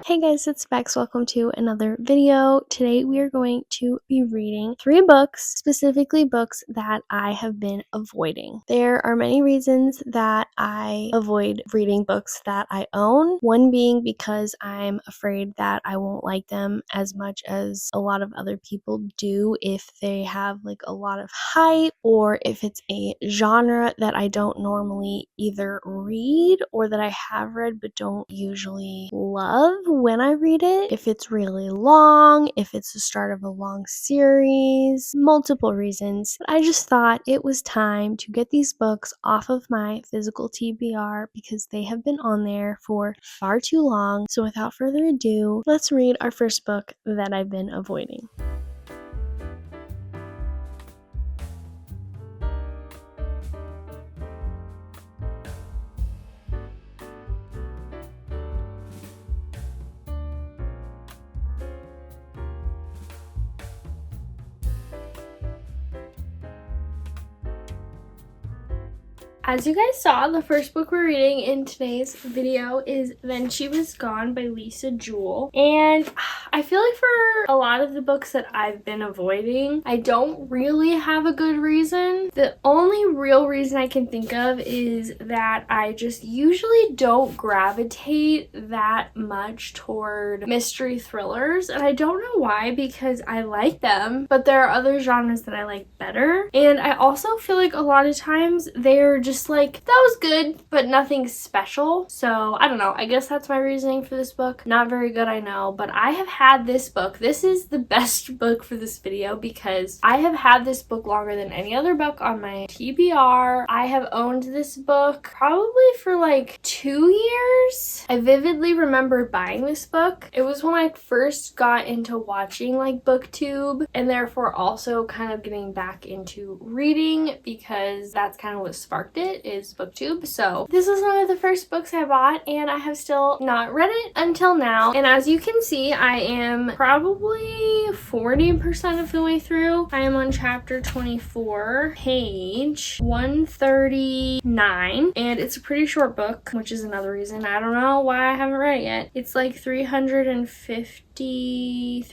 Hey guys, it's Bex. Welcome to another video. Today we are going to be reading 3 books, specifically books that I have been avoiding. There are many reasons that I avoid reading books that I own. One being because I'm afraid that I won't like them as much as a lot of other people do if they have like a lot of hype or if it's a genre that I don't normally either read or that I have read but don't usually love when I read it. If it's really long, if it's the start of a long series, multiple reasons. But I just thought it was time to get these books off of my physical TBR because they have been on there for far too long. So without further ado, let's read our first book that I've been avoiding. As you guys saw, the first book we're reading in today's video is Then She Was Gone by Lisa Jewell. And I feel like for a lot of the books that I've been avoiding, I don't really have a good reason. The only real reason I can think of is that I just usually don't gravitate that much toward mystery thrillers. And I don't know why, because I like them, but there are other genres that I like better. And I also feel like a lot of times they're just like, that was good, but nothing special. So I don't know. I guess that's my reasoning for this book. Not very good, I know, but I have had this book. This is the best book for this video because I have had this book longer than any other book on my TBR. I have owned this book probably for like 2 years. I vividly remember buying this book. It was when I first got into watching like BookTube and therefore also kind of getting back into reading because that's kind of what sparked it, is BookTube. So this was one of the first books I bought and I have still not read it until now. And as you can see, I am probably 40% of the way through. I am on chapter 24, page 139, and it's a pretty short book, which is another reason I don't know why I haven't read it yet. It's like 360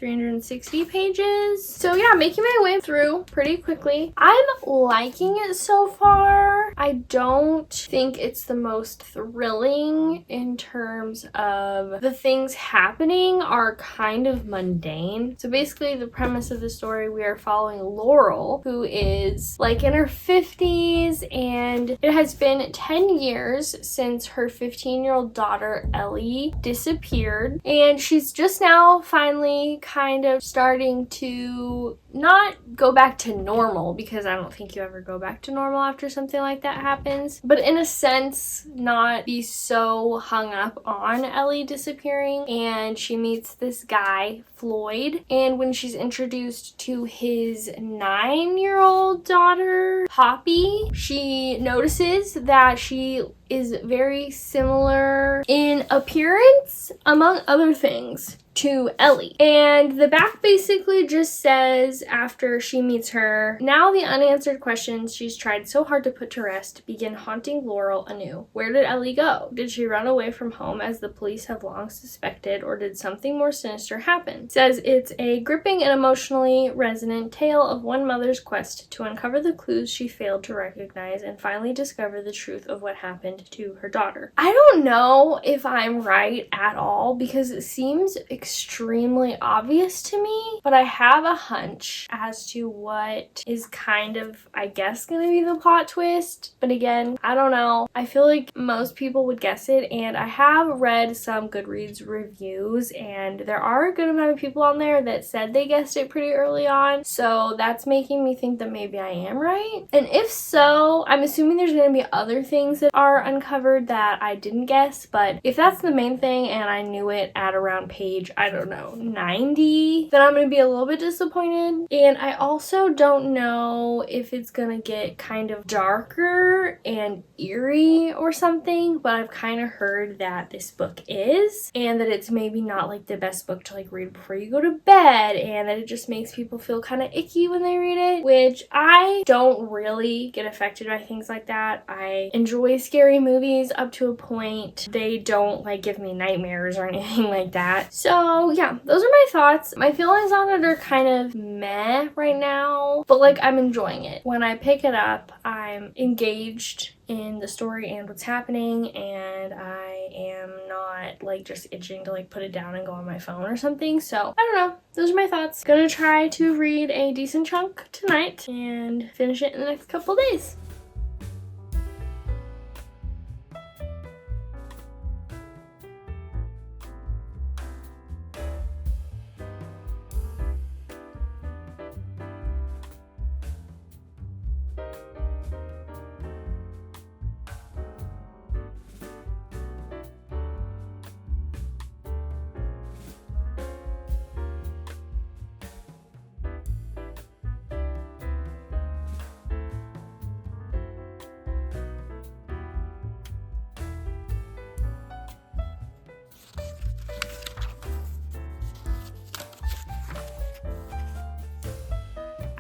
pages. So yeah, making my way through pretty quickly. I'm liking it so far. I don't think it's the most thrilling in terms of the things happening are kind of mundane. So basically the premise of the story, we are following Laurel, who is like in her 50s, and it has been 10 years since her 15-year-old daughter Ellie disappeared, and she's just now finally kind of starting to not go back to normal, because I don't think you ever go back to normal after something like that happens, but in a sense not be so hung up on Ellie disappearing. And she meets this guy Floyd, and when she's introduced to his 9-year-old daughter Poppy, she notices that she is very similar in appearance, among other things, to Ellie. And the back basically just says, after she meets her, now the unanswered questions she's tried so hard to put to rest begin haunting Laurel anew. Where did Ellie go? Did she run away from home as the police have long suspected, or did something more sinister happen? It says it's a gripping and emotionally resonant tale of one mother's quest to uncover the clues she failed to recognize and finally discover the truth of what happened to her daughter. I don't know if I'm right at all because it seems extremely obvious to me, but I have a hunch as to what is kind of, I guess, gonna be the plot twist. But again, I don't know. I feel like most people would guess it, and I have read some Goodreads reviews, and there are a good amount of people on there that said they guessed it pretty early on, so that's making me think that maybe I am right. And if so, I'm assuming there's gonna be other things that are uncovered that I didn't guess, but if that's the main thing and I knew it at around page I don't know, 90, then I'm gonna be a little bit disappointed. And I also don't know if it's gonna get kind of darker and eerie or something, but I've kind of heard that this book is, and that it's maybe not like the best book to like read before you go to bed, and that it just makes people feel kind of icky when they read it, which I don't really get affected by things like that. I enjoy scary movies up to a point. They don't like give me nightmares or anything like that. So yeah, those are my thoughts. My feelings on it are kind of meh right now, but like I'm enjoying it. When I pick it up, I'm engaged in the story and what's happening, and I am not like just itching to like put it down and go on my phone or something. So I don't know, those are my thoughts. Gonna try to read a decent chunk tonight and finish it in the next couple days.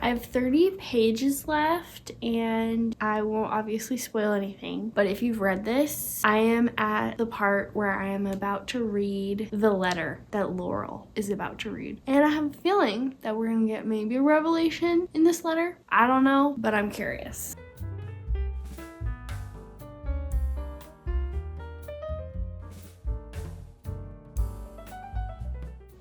I have 30 pages left, and I won't obviously spoil anything, but if you've read this, I am at the part where I am about to read the letter that Laurel is about to read. And I have a feeling that we're gonna get maybe a revelation in this letter. I don't know, but I'm curious.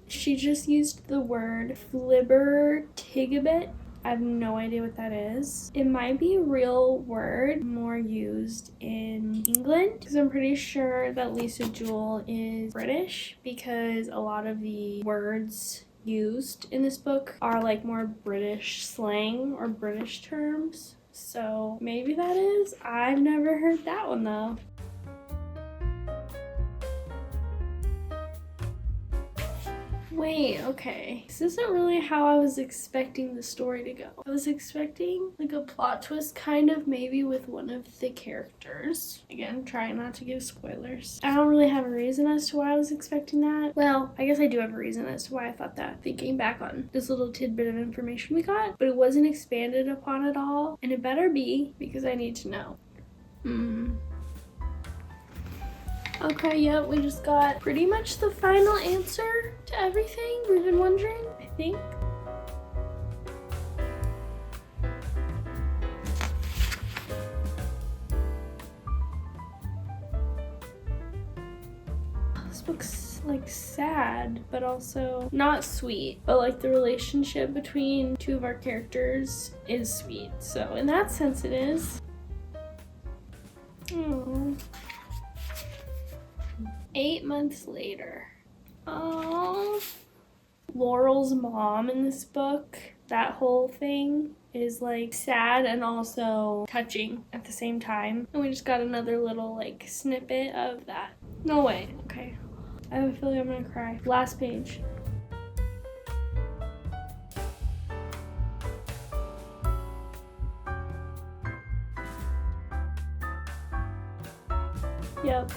She just used the word flibbertigibbet. I have no idea what that is. It might be a real word more used in England, because I'm pretty sure that Lisa Jewell is British, because a lot of the words used in this book are like more British slang or British terms. So maybe that is. I've never heard that one though. Wait, okay. This isn't really how I was expecting the story to go. I was expecting like a plot twist kind of maybe with one of the characters. Again, trying not to give spoilers. I don't really have a reason as to why I was expecting that. Well, I guess I do have a reason as to why I thought that, thinking back on this little tidbit of information we got, but it wasn't expanded upon at all, and it better be, because I need to know. Okay, yeah, we just got pretty much the final answer to everything we've been wondering, I think. This book's like sad, but also not sweet. But like the relationship between two of our characters is sweet. So in that sense it is. Aww. 8 months later. Oh, Laurel's mom in this book, that whole thing is like sad and also touching at the same time. And we just got another little like snippet of that. No way. Okay. I have a feeling I'm gonna cry. Last page. Yep.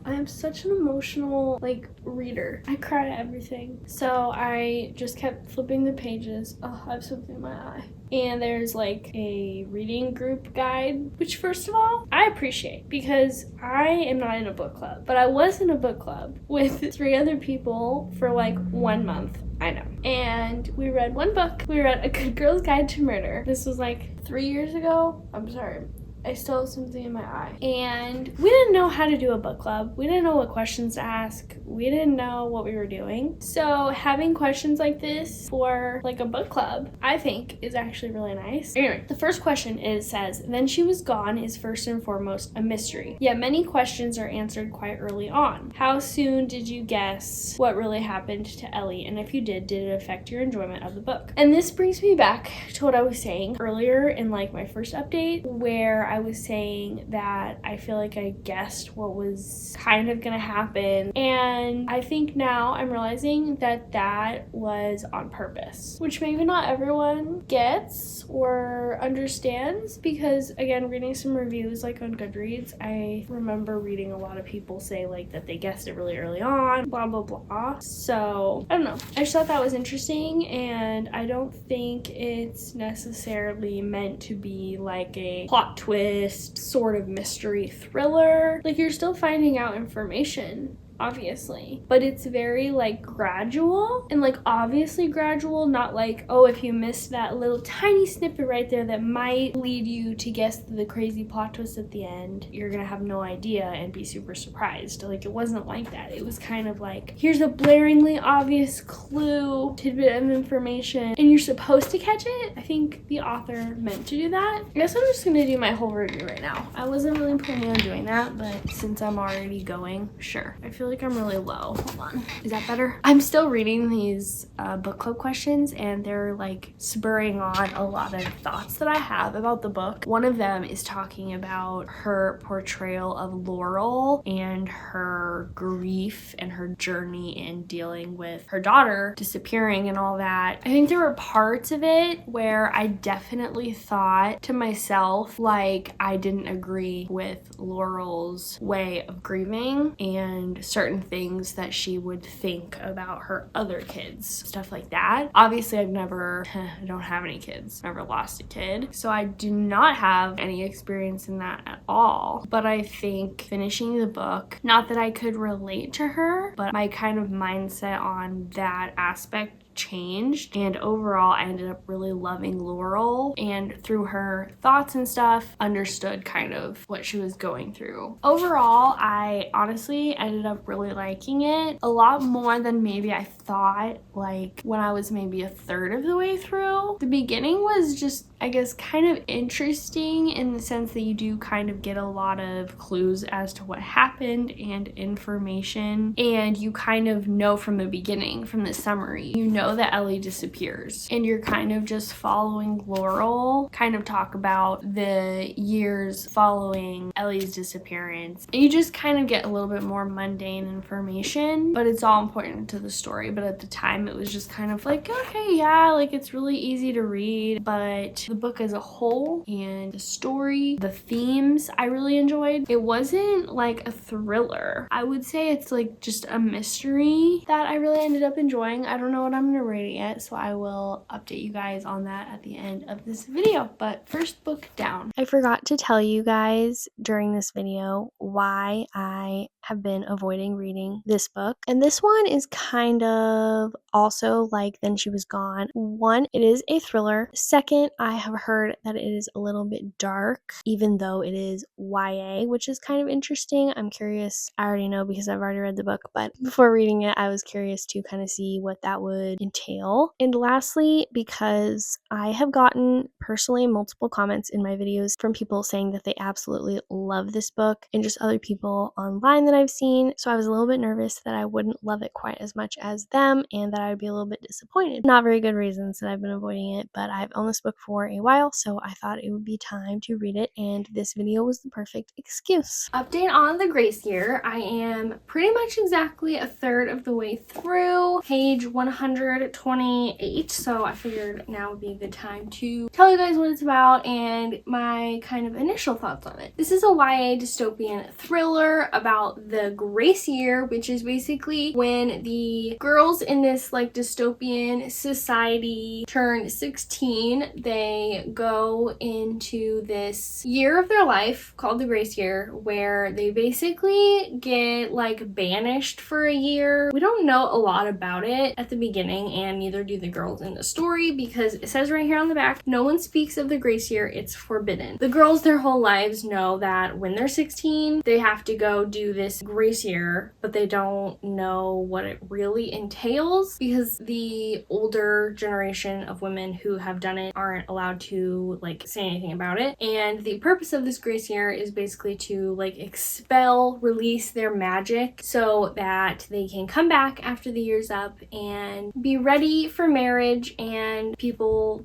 I am such an emotional like reader. I cry at everything. So I just kept flipping the pages. Oh, I have something in my eye. And there's like a reading group guide, which first of all, I appreciate, because I am not in a book club, but I was in a book club with 3 other people for like 1 month. I know. And we read one book. We read A Good Girl's Guide to Murder. This was like 3 years ago. I'm sorry. I still have something in my eye. And we didn't know how to do a book club. We didn't know what questions to ask. We didn't know what we were doing. So having questions like this for like a book club, I think is actually really nice. Anyway, the first question says, then she was gone is first and foremost a mystery. Yet many questions are answered quite early on. How soon did you guess what really happened to Ellie? And if you did it affect your enjoyment of the book? And this brings me back to what I was saying earlier in like my first update, where I was saying that I feel like I guessed what was kind of gonna happen, and I think now I'm realizing that that was on purpose, which maybe not everyone gets or understands, because again, reading some reviews like on Goodreads, I remember reading a lot of people say like that they guessed it really early on, blah blah blah. So I don't know, I just thought that was interesting, and I don't think it's necessarily meant to be like a plot twist sort of mystery thriller. Like, you're still finding out information, obviously, but it's very like gradual, and like obviously gradual, not like, oh, if you missed that little tiny snippet right there that might lead you to guess the crazy plot twist at the end, you're gonna have no idea and be super surprised. Like, it wasn't like that. It was kind of like, here's a blaringly obvious clue, tidbit of information, and you're supposed to catch it. I think the author meant to do that. I guess I'm just gonna do my whole review right now. I wasn't really planning on doing that, but since I'm already going, sure. I feel like I'm really low. Hold on. Is that better? I'm still reading these book club questions, and they're like spurring on a lot of thoughts that I have about the book. One of them is talking about her portrayal of Laurel and her grief and her journey in dealing with her daughter disappearing and all that. I think there were parts of it where I definitely thought to myself, like, I didn't agree with Laurel's way of grieving and certain things that she would think about her other kids, stuff like that. Obviously, I don't have any kids, never lost a kid, so I do not have any experience in that at all. But I think finishing the book, not that I could relate to her, but my kind of mindset on that aspect changed, and overall I ended up really loving Laurel, and through her thoughts and stuff understood kind of what she was going through. Overall, I honestly ended up really liking it a lot more than maybe I thought, like when I was maybe a third of the way through. The beginning was just, I guess, kind of interesting in the sense that you do kind of get a lot of clues as to what happened and information, and you kind of know from the beginning, from the summary, you know that Ellie disappears, and you're kind of just following Laurel kind of talk about the years following Ellie's disappearance, and you just kind of get a little bit more mundane information, but it's all important to the story. But at the time it was just kind of like, okay, yeah, like it's really easy to read, but the book as a whole and the story, the themes, I really enjoyed. It wasn't like a thriller. I would say it's like just a mystery that I really ended up enjoying. I don't know what I'm gonna rate it yet, so I will update you guys on that at the end of this video. But first, book down. I forgot to tell you guys during this video why I have been avoiding reading this book, and this one is kind of also like Then She Was Gone. One, it is a thriller. Second, I have heard that it is a little bit dark, even though it is YA, which is kind of interesting. I'm curious. I already know because I've already read the book, but before reading it, I was curious to kind of see what that would entail. And lastly, because I have gotten personally multiple comments in my videos from people saying that they absolutely love this book, and just other people online that I've seen, so I was a little bit nervous that I wouldn't love it quite as much as them, and that I would be a little bit disappointed. Not very good reasons that I've been avoiding it, but I've owned this book for a while, so I thought it would be time to read it, and this video was the perfect excuse. Update on the grace year. I am pretty much exactly a third of the way through page 128, so I figured now would be a good time to tell you guys what it's about and my kind of initial thoughts on it. This is a YA dystopian thriller about the grace year, which is basically when the girls in this like dystopian society turn 16. They go into this year of their life called the grace year, where they basically get like banished for a year. We don't know a lot about it at the beginning, and neither do the girls in the story, because it says right here on the back, no one speaks of the grace year, it's forbidden. The girls their whole lives know that when they're 16 they have to go do this grace year, but they don't know what it really entails, because the older generation of women who have done it aren't allowed to like say anything about it. And the purpose of this grace year is basically to like expel, release their magic so that they can come back after the year's up and be be ready for marriage, and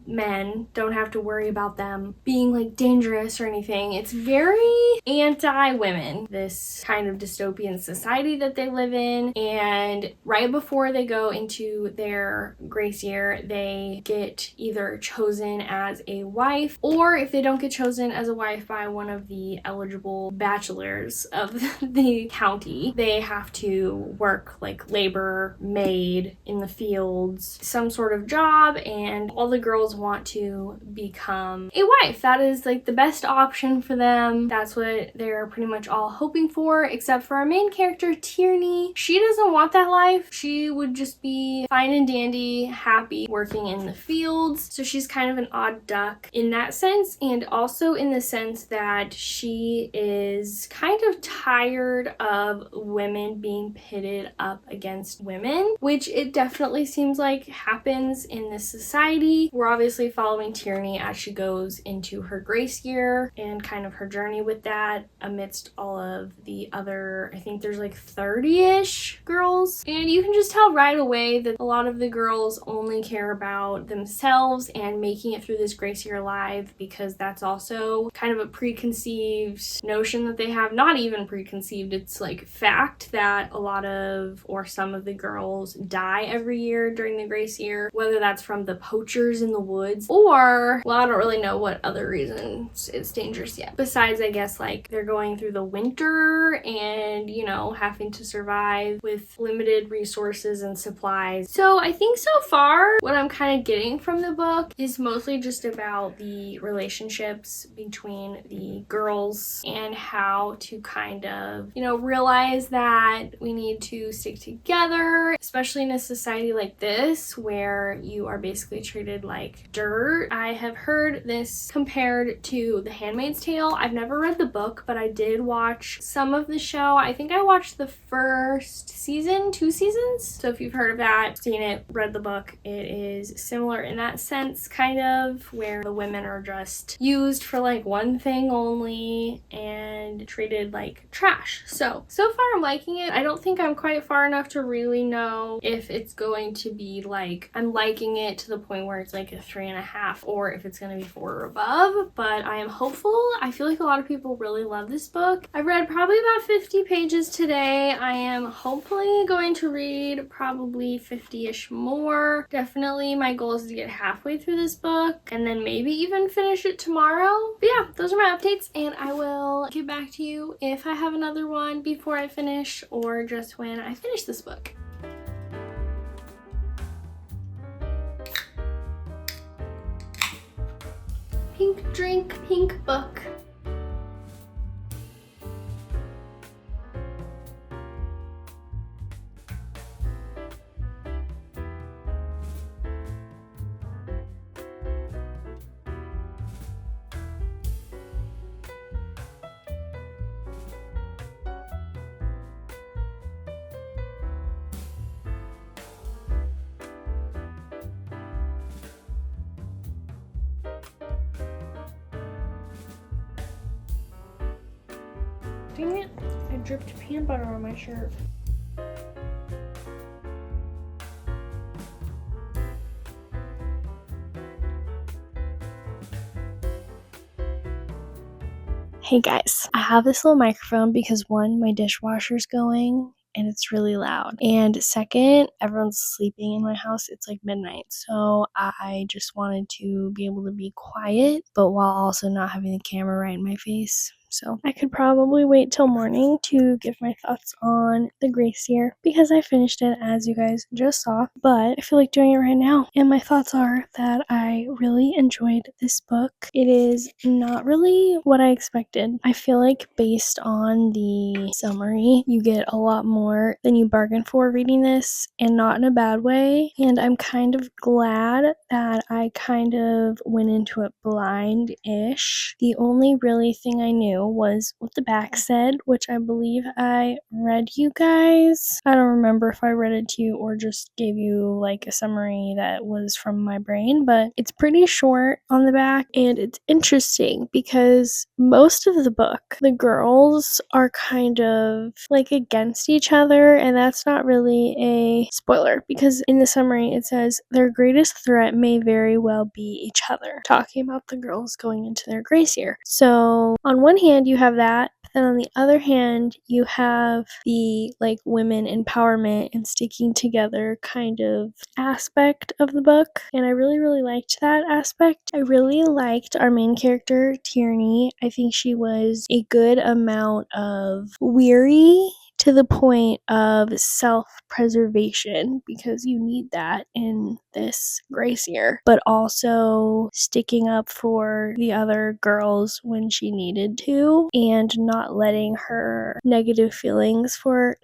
men don't have to worry about them being like dangerous or anything. It's very anti-women, this kind of dystopian society that they live in. And right before they go into their grace year, they get either chosen as a wife, or if they don't get chosen as a wife by one of the eligible bachelors of the county, they have to work like labor, maid in the fields, some sort of job, and all the girls want to become a wife. That is like the best option for them. That's what they're pretty much all hoping for, except for our main character, Tierney. She doesn't want that life. She would just be fine and dandy, happy working in the fields. So she's kind of an odd duck in that sense, and also in the sense that she is kind of tired of women being pitted up against women, which it definitely seems like happens in this society. We're obviously following Tierney as she goes into her grace year and kind of her journey with that amidst all of the other, I think there's like 30-ish girls. And you can just tell right away that a lot of the girls only care about themselves and making it through this grace year alive, because that's also kind of a preconceived notion that they have. Not even preconceived, it's like fact that a lot of, or some of the girls die every year during the grace year, whether that's from the poachers in the woods or, well, I don't really know what other reasons it's dangerous yet. Besides, I guess, like they're going through the winter and, you know, having to survive with limited resources and supplies. So I think so far what I'm kind of getting from the book is mostly just about the relationships between the girls and how to kind of, you know, realize that we need to stick together, especially in a society like this where you are basically treated like dirt. I have heard this compared to The Handmaid's Tale. I've never read the book, but I did watch some of the show. I think I watched the first season, 2 seasons. So if you've heard of that, seen it, read the book, it is similar in that sense, kind of, where the women are just used for like one thing only and treated like trash. So far I'm liking it. I don't think I'm quite far enough to really know if it's going to be like, I'm liking it to the point where it's like a 3.5, or if it's going to be 4 or above, but I am hopeful. I feel like a lot of people really love this book. I've read probably about 50 pages today. I am hopefully going to read probably 50-ish more. Definitely my goal is to get halfway through this book and then maybe even finish it tomorrow. But yeah, those are my updates, and I will get back to you if I have another one before I finish or just when I finish this book. Pink drink, pink book. Dang it, I dripped peanut butter on my shirt. Hey guys, I have this little microphone because one, my dishwasher's going and it's really loud. And second, everyone's sleeping in my house. It's like midnight. So I just wanted to be able to be quiet, but while also not having the camera right in my face. So I could probably wait till morning to give my thoughts on the grace year because I finished it, as you guys just saw, but I feel like doing it right now. And my thoughts are that I really enjoyed this book. It is not really what I expected. I feel like based on the summary, you get a lot more than you bargained for reading this, and not in a bad way. And I'm kind of glad that I kind of went into it blind-ish. The only really thing I knew you was what the back said, which I believe I read you guys. I don't remember if I read it to you or just gave you like a summary that was from my brain, but it's pretty short on the back, and it's interesting because most of the book, the girls are kind of like against each other, and that's not really a spoiler because in the summary it says their greatest threat may very well be each other, talking about the girls going into their grace year. So on one hand you have that, but then on the other hand you have the like women empowerment and sticking together kind of aspect of the book, and I really liked that aspect. I really liked our main character Tierney. I think she was a good amount of weary to the point of self-preservation, because you need that in this grace year, but also sticking up for the other girls when she needed to and not letting her negative feelings for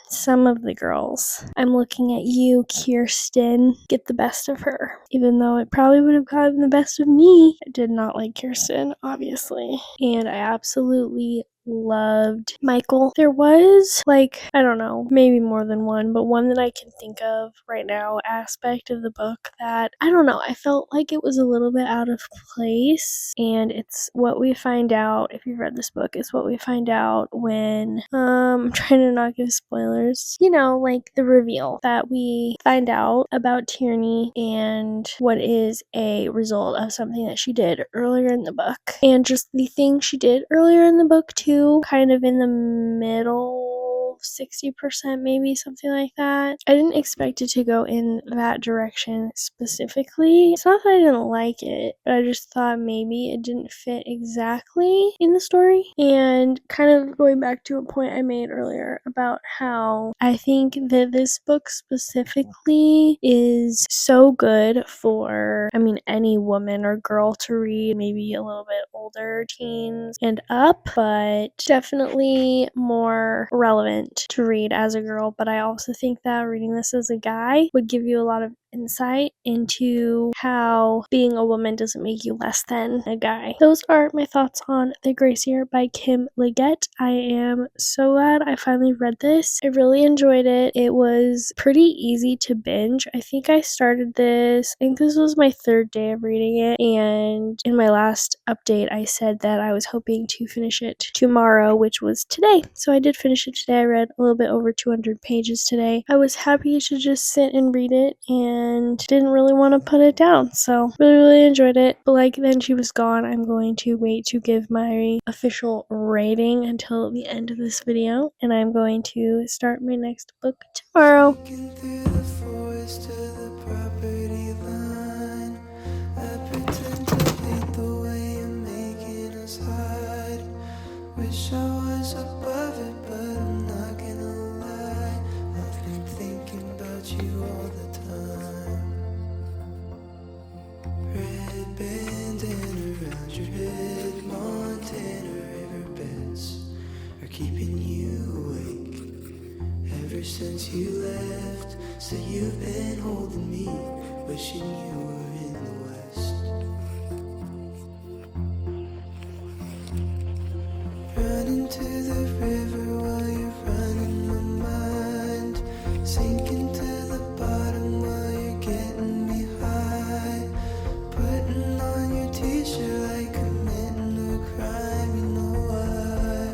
some of the girls. I'm looking at you, Kirsten, get the best of her, even though it probably would have gotten the best of me. I did not like Kirsten, obviously, and I absolutely loved Michael. There was like, I don't know, maybe more than one, but one that I can think of right now aspect of the book that, I don't know, I felt like it was a little bit out of place, and it's what we find out, if you've read this book, it's what we find out when, I'm trying to not give spoilers, you know, like the reveal that we find out about Tierney and what is a result of something that she did earlier in the book, and just the thing she did earlier in the book too, kind of in the middle, 60% maybe, something like that. I didn't expect it to go in that direction specifically. It's not that I didn't like it, but I just thought maybe it didn't fit exactly in the story. And kind of going back to a point I made earlier about how I think that this book specifically is so good for, I mean, any woman or girl to read, maybe a little bit older, teens and up, but definitely more relevant to read as a girl. But I also think that reading this as a guy would give you a lot of insight into how being a woman doesn't make you less than a guy. Those are my thoughts on The Grace Year by Kim Liggett. I am so glad I finally read this. I really enjoyed it. It was pretty easy to binge. I think I started this, I think this was my third day of reading it, and in my last update I said that I was hoping to finish it tomorrow, which was today. So I did finish it today. I read a little bit over 200 pages today. I was happy to just sit and read it and didn't really want to put it down. So really enjoyed it. But like then she was gone, I'm going to wait to give my official rating until the end of this video, and I'm going to start my next book tomorrow. Wish I was above it, but I'm not gonna lie. I've been thinking about you all the time. Red bandana around your head, Montana riverbeds are keeping you awake. Ever since you left, so you've been holding me, wishing you were in the West. Running to the river while you're running my mind, sinking to the bottom while you're getting me high, putting on your t-shirt like committing a crime, you know why.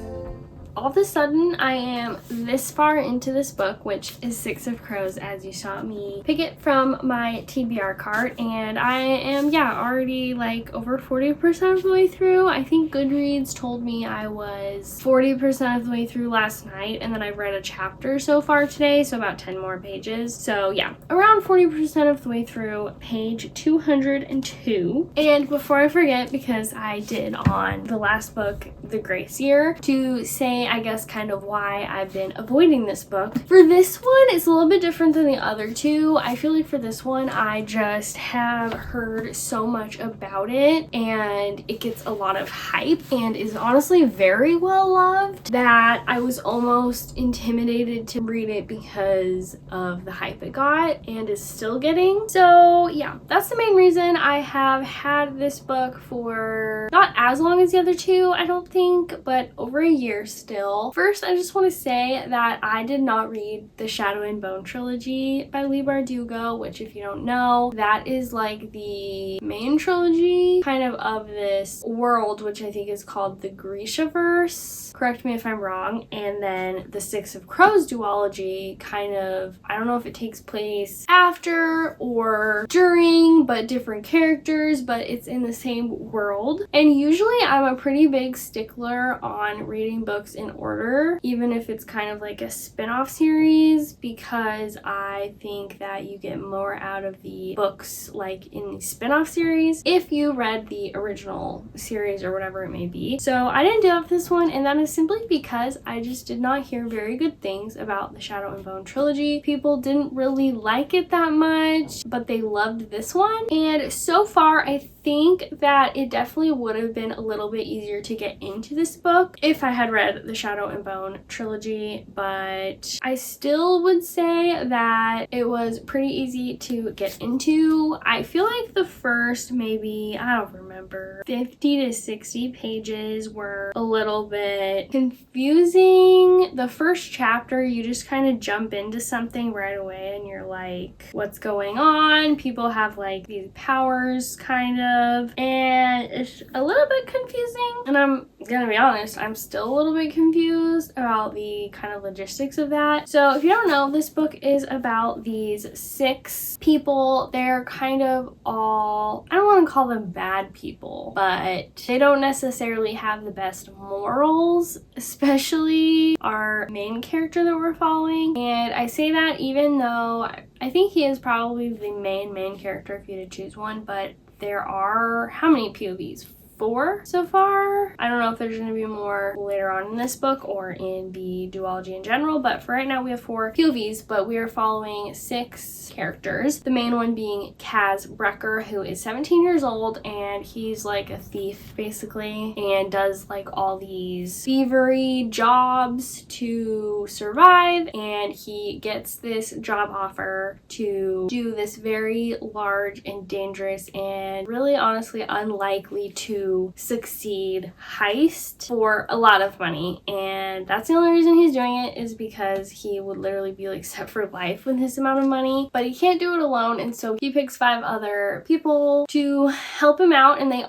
All of a sudden I am this far into this book, which is Six of Crows, as you saw me pick it from my TBR cart, and I am already like over 40% of the way through. I think Goodreads told me I was 40% of the way through last night, and then I've read a chapter so far today, so about 10 more pages. So yeah, around 40% of the way through page 202. And before I forget, because I did on the last book, The Grace Year, to say I guess, kind of why I've been avoiding this book. For this one, it's a little bit different than the other two. I feel like for this one, I just have heard so much about it, and it gets a lot of hype and is honestly very well loved that I was almost intimidated to read it because of the hype it got and is still getting. So yeah, that's the main reason. I have had this book for not as long as the other two, I don't think, but over a year still. First, I just want to say that I did not read the Shadow and Bone trilogy by Leigh Bardugo, which, if you don't know, that is like the main trilogy kind of this world, which I think is called the Grishaverse. Correct me if I'm wrong. And then the Six of Crows duology kind of, I don't know if it takes place after or during, but different characters, but it's in the same world. And usually I'm a pretty big stickler on reading books in order, even if it's kind of like a spin-off series, because I think that you get more out of the books like in the spin-off series if you read the original series or whatever it may be. So I didn't do that for this one, and that is simply because I just did not hear very good things about the Shadow and Bone trilogy. People didn't really like it that much, but they loved this one. And so far, I think that it definitely would have been a little bit easier to get into this book if I had read the Shadow and Bone trilogy, but I still would say that it was pretty easy to get into. I feel like the first maybe, I don't remember, 50 to 60 pages were a little bit confusing. The first chapter, you just kind of jump into something right away and you're like, what's going on? People have like these powers kind of, and it's a little bit confusing. And I'm gonna be honest, I'm still a little bit confused about the kind of logistics of that. So if you don't know, this book is about these 6 people. They're kind of all, I don't want to call them bad people, but they don't necessarily have the best morals, especially our main character that we're following. And I say that even though I think he is probably the main character if you had to choose one, but there are, how many POVs? 4 so far. I don't know if there's going to be more later on in this book or in the duology in general, but for right now we have 4 POVs, but we are following 6 characters. The main one being Kaz Brekker, who is 17 years old, and he's like a thief basically, and does like all these thievery jobs to survive, and he gets this job offer to do this very large and dangerous and really honestly unlikely to succeed heist for a lot of money. And that's the only reason he's doing it, is because he would literally be like set for life with this amount of money, but he can't do it alone, and so he picks 5 other people to help him out, and they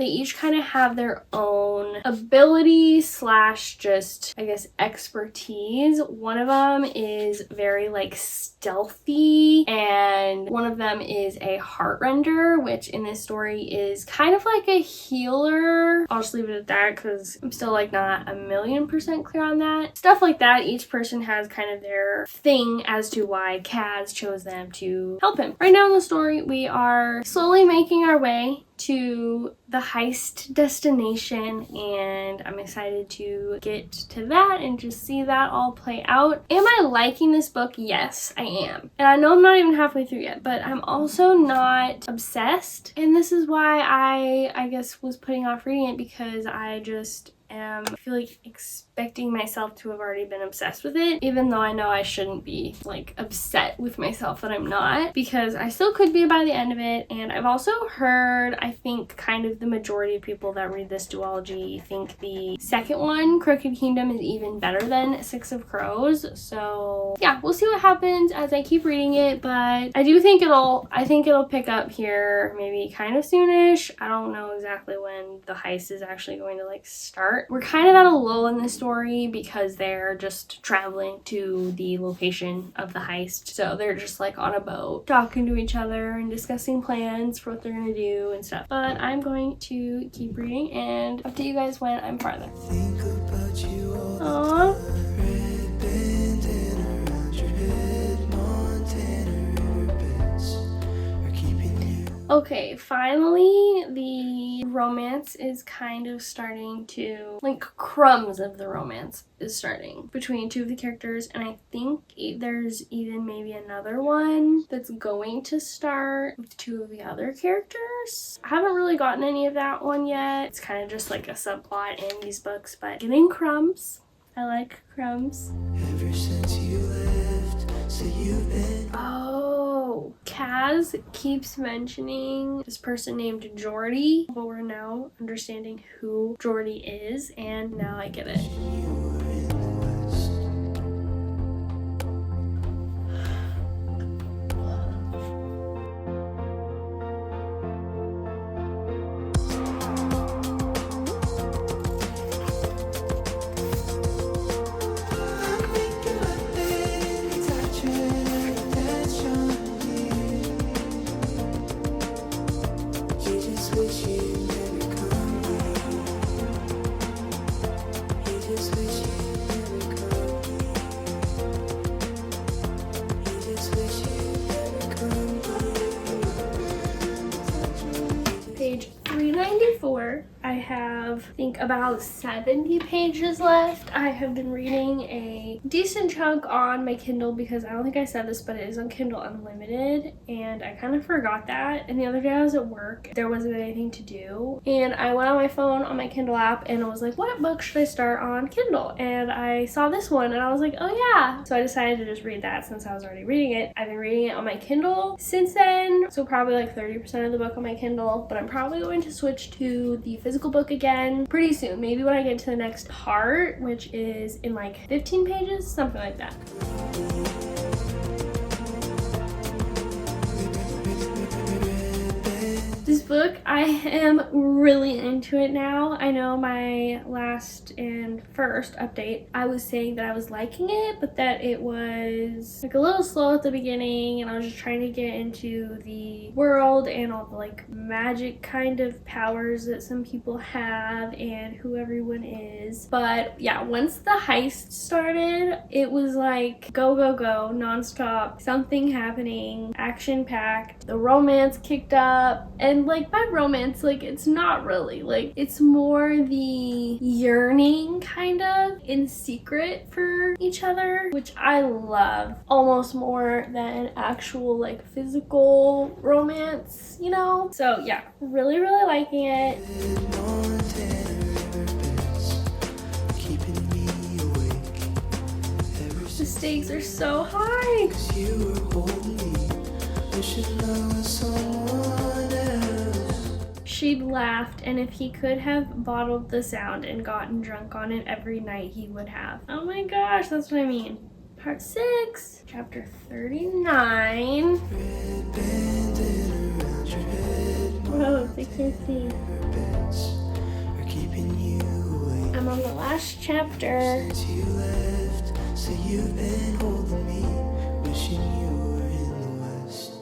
each kind of have their own ability slash just, I guess, expertise. One of them is very like stealthy, and one of them is a heartrender, which in this story is kind of like a healer. I'll just leave it at that because I'm still like not 1,000,000% clear on that. Stuff like that. Each person has kind of their thing as to why Kaz chose them to help him. Right now in the story, we are slowly making our way to the heist destination, and I'm excited to get to that and just see that all play out. Am I liking this book? Yes, I am. And I know I'm not even halfway through yet, but I'm also not obsessed, and this is why I guess was putting off reading it, because I feel like expecting myself to have already been obsessed with it, even though I know I shouldn't be like upset with myself that I'm not, because I still could be by the end of it. And I've also heard, I think kind of the majority of people that read this duology think the second one, Crooked Kingdom, is even better than Six of Crows. So yeah, we'll see what happens as I keep reading it, but I do think it'll pick up here maybe kind of soonish. I don't know exactly when the heist is actually going to like start. We're kind of at a lull in the story because they're just traveling to the location of the heist. So they're just like on a boat talking to each other and discussing plans for what they're gonna do and stuff. But I'm going to keep reading and update you guys when I'm farther. Think about you all Aww. red bandana around your head, Montana riverbeds are keeping you. Okay, finally the romance is kind of starting to, like, crumbs of the romance is starting between two of the characters, and I think there's even maybe another one that's going to start with two of the other characters. I haven't really gotten any of that one yet. It's kind of just like a subplot in these books, but getting crumbs. I like crumbs. Ever since you left, so you've been. Oh, Kaz keeps mentioning this person named Jordy, but we're now understanding who Jordy is, and now I get it. You were in the West. I'm making my bed, touching attention here. You just wish you never come here. You just wish you never come here. You just wish you never come here. Page 394. I have, I think, about 70 pages left. I have been reading a decent chunk on my Kindle because I don't think I said this, but it is on Kindle Unlimited, and I kind of forgot that. And the other day I was at work, there wasn't anything to do, and I went on my phone on my Kindle app and I was like, what book should I start on Kindle? And I saw this one and I was like, oh yeah. So I decided to just read that since I was already reading it. I've been reading it on my Kindle since then, so probably like 30% of the book on my Kindle, but I'm probably going to switch to the physical book again pretty soon. Maybe when I get to the next part, which is in like 15 pages, something like that. This book, I am really into it now. I know my last and first update, I was saying that I was liking it, but that it was like a little slow at the beginning, and I was just trying to get into the world and all the like magic kind of powers that some people have and who everyone is. But yeah, once the heist started, it was like go, go, go, nonstop, something happening, action-packed, the romance kicked up, and like by romance, like it's not really, like it's more the yearning kind of in secret for each other, which I love almost more than actual like physical romance, you know? So yeah, really, really liking it. Keeping me awake. Ever The since stakes are so high. you were holding me, wishing I was someone else. She'd laughed, and if he could have bottled the sound and gotten drunk on it every night, he would have. Oh my gosh, that's what I mean. Part 6, chapter 39. Red bandana around your head. Whoa, I can't see. Beds are keeping you awake. I'm on the last chapter. Since you left, so you've been holding me, wishing you were in the West.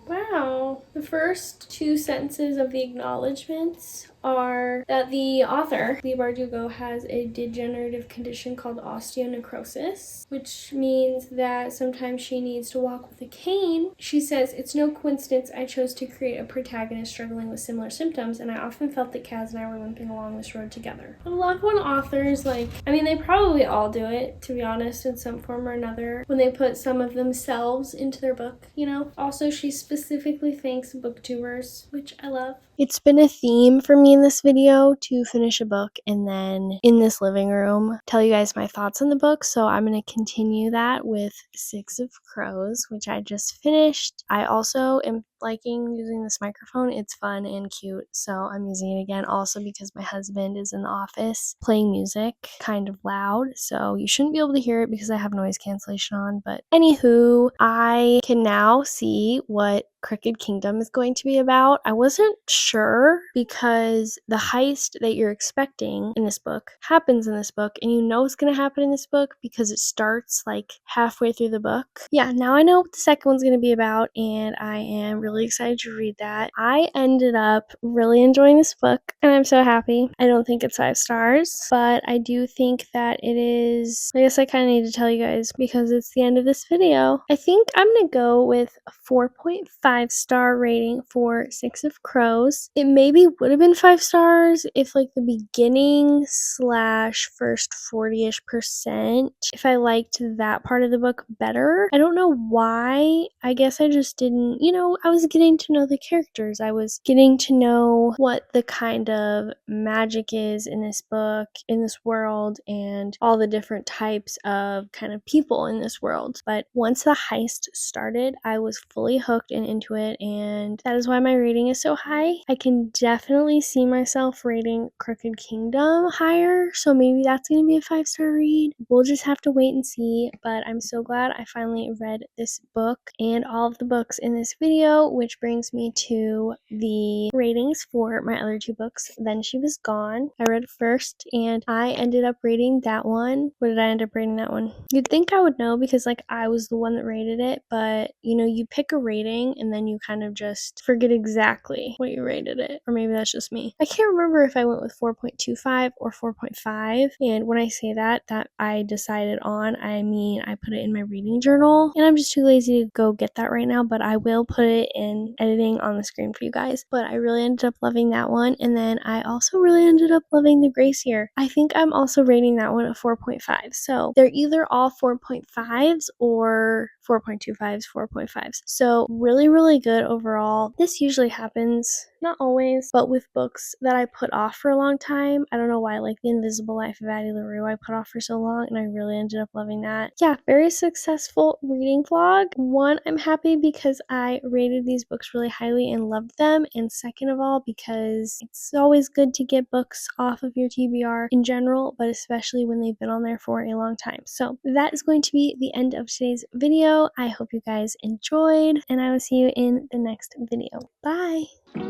Wow. The first two sentences of the acknowledgments are that the author, Leigh Bardugo, has a degenerative condition called osteonecrosis, which means that sometimes she needs to walk with a cane. She says, it's no coincidence I chose to create a protagonist struggling with similar symptoms, and I often felt that Kaz and I were limping along this road together. I love when authors, like, I mean, they probably all do it, to be honest, in some form or another, when they put some of themselves into their book, you know? Also, she specifically thanks booktubers, which I love. It's been a theme for me in this video to finish a book and then in this living room tell you guys my thoughts on the book, so I'm going to continue that with Six of Crows, which I just finished. I also am liking using this microphone. It's fun and cute, so I'm using it again, also because my husband is in the office playing music kind of loud, so you shouldn't be able to hear it because I have noise cancellation on. But anywho, I can now see what Crooked Kingdom is going to be about. I wasn't sure because the heist that you're expecting in this book happens in this book, and you know it's going to happen in this book because it starts like halfway through the book. Yeah, now I know what the second one's going to be about, and I am really really excited to read that. I ended up really enjoying this book, and I'm so happy. I don't think it's 5 stars, but I do think that it is. I guess I kind of need to tell you guys because it's the end of this video. I think I'm gonna go with a 4.5 star rating for Six of Crows. It maybe would have been 5 stars if like the beginning slash first 40-ish%, if I liked that part of the book better. I don't know why. I guess I just didn't, I was getting to know the characters. I was getting to know what the kind of magic is in this book, in this world, and all the different types of kind of people in this world. But once the heist started, I was fully hooked and into it, and that is why my rating is so high. I can definitely see myself rating Crooked Kingdom higher, so maybe that's going to be a 5-star read. We'll just have to wait and see, but I'm so glad I finally read this book and all of the books in this video, which brings me to the ratings for my other 2 books. Then She Was Gone. I read it first, and I ended up rating that one. What did I end up rating that one? You'd think I would know because like I was the one that rated it, but you pick a rating and then you kind of just forget exactly what you rated it. Or maybe that's just me. I can't remember if I went with 4.25 or 4.5. And when I say that I decided on, I mean I put it in my reading journal, and I'm just too lazy to go get that right now, but I will put it in editing on the screen for you guys. But I really ended up loving that one, and then I also really ended up loving The Gracier. I think I'm also rating that one a 4.5. So they're either all 4.5s or 4.25s, 4.5s. So really, really good overall. This usually happens, not always, but with books that I put off for a long time. I don't know why, like The Invisible Life of Addie LaRue I put off for so long, and I really ended up loving that. Yeah, very successful reading vlog. One, I'm happy because I rated these books really highly and loved them, and second of all, because it's always good to get books off of your TBR in general, but especially when they've been on there for a long time. So that is going to be the end of today's video. I hope you guys enjoyed, and I will see you in the next video. Bye!